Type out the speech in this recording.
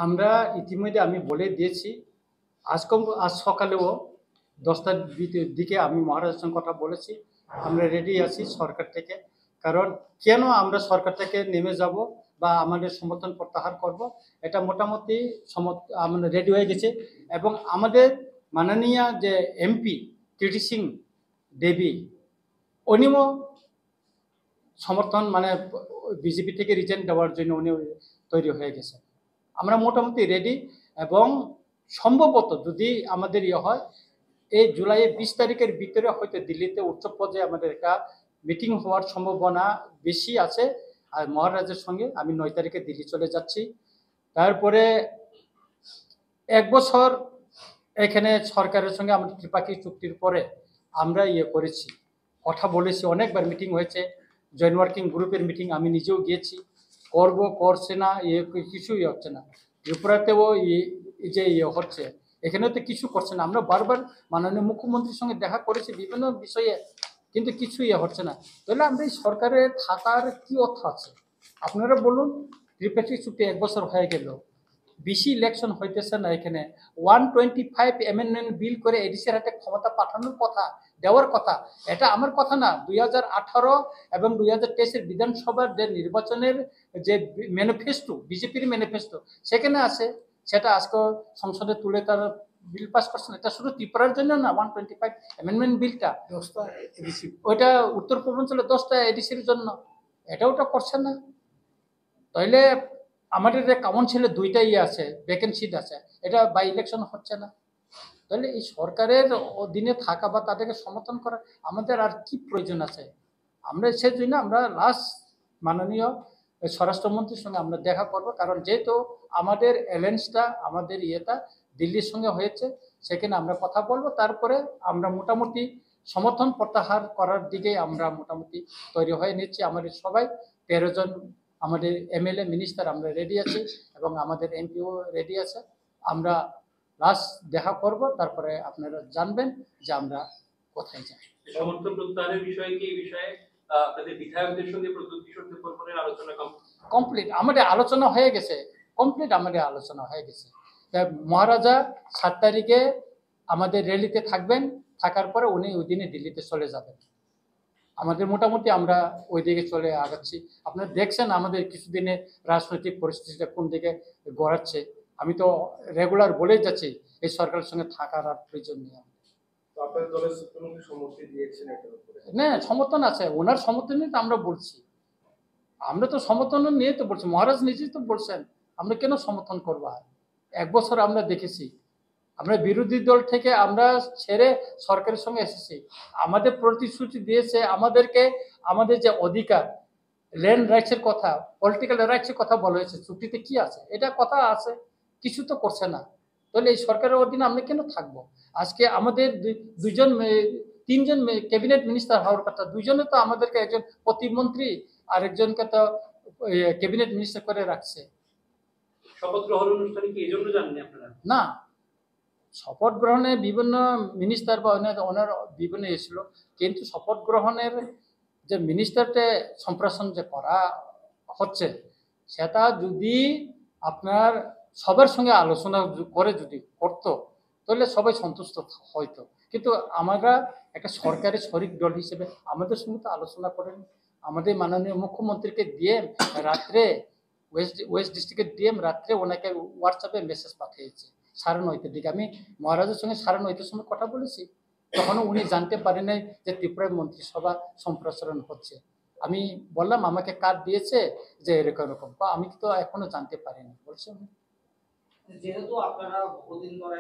আমরা ইতিমধ্যে আমি বলে দিয়েছি। আজ সকালেও 10টার দিকে আমি মহারাজের সঙ্গে কথা বলেছি। আমরা রেডি আছি সরকার থেকে। কারণ কেন আমরা সরকার থেকে নেমে যাব বা আমাদের সমর্থন প্রত্যাহার করব, এটা মোটামুটি আমরা রেডি হয়ে গেছে। এবং আমাদের মাননীয় যে এমপি টিটি সিং দেবী, উনিও সমর্থন মানে বিজেপি থেকে রিজাইন দেওয়ার জন্য উনি তৈরি হয়ে গেছে। আমরা মোটামুটি রেডি এবং সম্ভবত যদি আমাদের হয়, এই জুলাইয়ের 20 তারিখের ভিতরে হয়তো দিল্লিতে উচ্চ পর্যায়ে আমাদের একটা মিটিং হওয়ার সম্ভাবনা বেশি আছে। আর মহারাজের সঙ্গে আমি 9 তারিখে দিল্লি চলে যাচ্ছি। তারপরে 1 বছর এখানে সরকারের সঙ্গে আমাদের ত্রিপাক্ষিক চুক্তির পরে আমরা করেছি, কথা বলেছি, অনেকবার মিটিং হয়েছে, জয়েন্ট ওয়ার্কিং গ্রুপের মিটিং আমি নিজেও গিয়েছি। করছে না, কিছুই হচ্ছে না। ত্রিপুরাতেও যে হচ্ছে, এখানেও তো কিছু করছে না। আমরা বারবার মাননীয় মুখ্যমন্ত্রীর সঙ্গে দেখা করেছি বিভিন্ন বিষয়ে, কিন্তু কিছুই হচ্ছে না। তাহলে আমরা এই সরকারে থাকার কি অর্থ আছে? আপনারা বলুন, ত্রিপাক্ষিক চুক্তি 1 বছর হয়ে গেল, বেশি ইলেকশন হইতেছে না। এখানে 125 অ্যামেন্ডমেন্ট বিল করে এডিসির হাতে ক্ষমতা পাঠানোর কথা, দেওয়ার কথা। এটা আমার কথা না। 2018 এবং 2023-এর বিধানসভার যে নির্বাচনের যে ম্যানিফেস্টো, বিজেপির ম্যানিফেস্টো, সেখানে আছে। সেটা আজকে সংসদে তুলে তার বিল পাস করছেন। এটা শুধু ত্রিপুরার জন্য না, 125 অ্যামেন্ডমেন্ট বিলটা 10টা এডিসি, ওইটা উত্তর পূর্বাঞ্চলে 10টা এডিসির জন্য। ওটা করছে না। তাইলে আমাদের যে কাউন্সিলে 2টা আছে, ভ্যাকেন্সি আছে, এটা বাই ইলেকশন হচ্ছে না। তাহলে এই সরকারের অধীনে থাকা বা তাদেরকে সমর্থন করা আমাদের আর কি প্রয়োজন আছে? আমরা সেই জন্য আমরা লাস্ট মাননীয় স্বরাষ্ট্রমন্ত্রীর সঙ্গে আমরা দেখা করব। কারণ যেহেতু আমাদের অ্যালায়েন্সটা, আমাদের দিল্লির সঙ্গে হয়েছে, সেখানে আমরা কথা বলবো। তারপরে আমরা মোটামুটি সমর্থন প্রত্যাহার করার দিকে আমরা মোটামুটি তৈরি হয়ে নিচ্ছি। আমাদের সবাই 13 জন আমাদের এমএলএ মিনিস্টার আমরা রেডি আছি এবং আমাদের এমপিও রেডি আছে। আমরা লাস্ট দেখা করব, তারপরে আপনারা জানবেন যে আমরা কোথায় যাই। সমর্থন প্রত্যাহারের বিষয়ে কি এই বিষয়ে আপনাদের বিধায়কদের সঙ্গে প্রদ্যুৎ কিশোর দেববর্মনের আলোচনা কমপ্লিট? আমাদের আলোচনা হয়ে গেছে, কমপ্লিট আমাদের আলোচনা হয়ে গেছে। মহারাজা 7 তারিখে আমাদের র্যালিতে থাকবেন, থাকার পরে উনি ওই দিনে দিল্লিতে চলে যাবেন। আমাদের মোটামুটি আমরা ওই দিকে চলে আগাচ্ছি। আপনারা দেখছেন আমাদের কিছুদিনে রাজনৈতিক পরিস্থিতিটা কোন দিকে গড়াচ্ছে। আমি তো রেগুলার বলেই যাচ্ছি এই সরকারের সঙ্গে থাকার আর প্রয়োজন নেই। না, সমর্থন আছে, ওনার সমর্থন নিয়ে তো আমরা বলছি। আমরা তো সমর্থন নিয়ে তো বলছি, মহারাজ নিজেই তো বলছেন, আমরা কেন সমর্থন করবো? 1 বছর আমরা দেখেছি, আমরা বিরোধী দল থেকে আমরা ছেড়ে সরকারের সঙ্গে এসেছি। আমাদের প্রতিশ্রুতি দিয়েছে আমাদেরকে, আমাদের যে অধিকার, ল্যান্ড রাইটসের কথা, পলিটিক্যাল রাইটসের কথা বলা হয়েছে। চুক্তিতে কি আছে? এটা কথা আছে, কিছু তো করছে না। তাহলে এই সরকারের অধীনে আমরা কেন থাকবো? আজকে আমাদের 3জন ক্যাবিনেট মিনিস্টার হওয়ার কথা, 2জনে তো আমাদেরকে, একজন প্রতিমন্ত্রী আর একজনকে তো ক্যাবিনেট মিনিস্টার করে রাখছে। শপথ গ্রহণ অনুষ্ঠানে কি এজন্য জানেন আপনারা? না, শপথ গ্রহণে বিভিন্ন মিনিস্টার বা ওনার বিভিন্ন এসেছিল, কিন্তু শপথ গ্রহণের যে মিনিস্টারকে সম্প্রসারণ যে করা হচ্ছে, সেটা যদি আপনার সবার সঙ্গে আলোচনা করে যদি করতো, তাহলে সবাই সন্তুষ্ট হইতো। কিন্তু আমরা একটা সরকারি শরিক দল হিসেবে আমাদের সঙ্গে তো আলোচনা করেন। আমাদের মাননীয় মুখ্যমন্ত্রীকে দিয়ে রাত্রে, ওয়েস্ট ডিস্ট্রিক্টের ডিএম রাত্রে ওনাকে হোয়াটসঅ্যাপে মেসেজ পাঠিয়েছে 9:30-র দিকে। আমি মহারাজের সঙ্গে 9:30-র সময় কথা বলেছি, তখনও উনি জানতে পারেন যে ত্রিপুরায় মন্ত্রিসভা সম্প্রসারণ হচ্ছে। আমি বললাম আমাকে কার্ড দিয়েছে যে এরকম এরকম, বা আমি তো এখনো জানতে পারিনি বলছি। যেহেতু আপনারা বহুদিন ধরে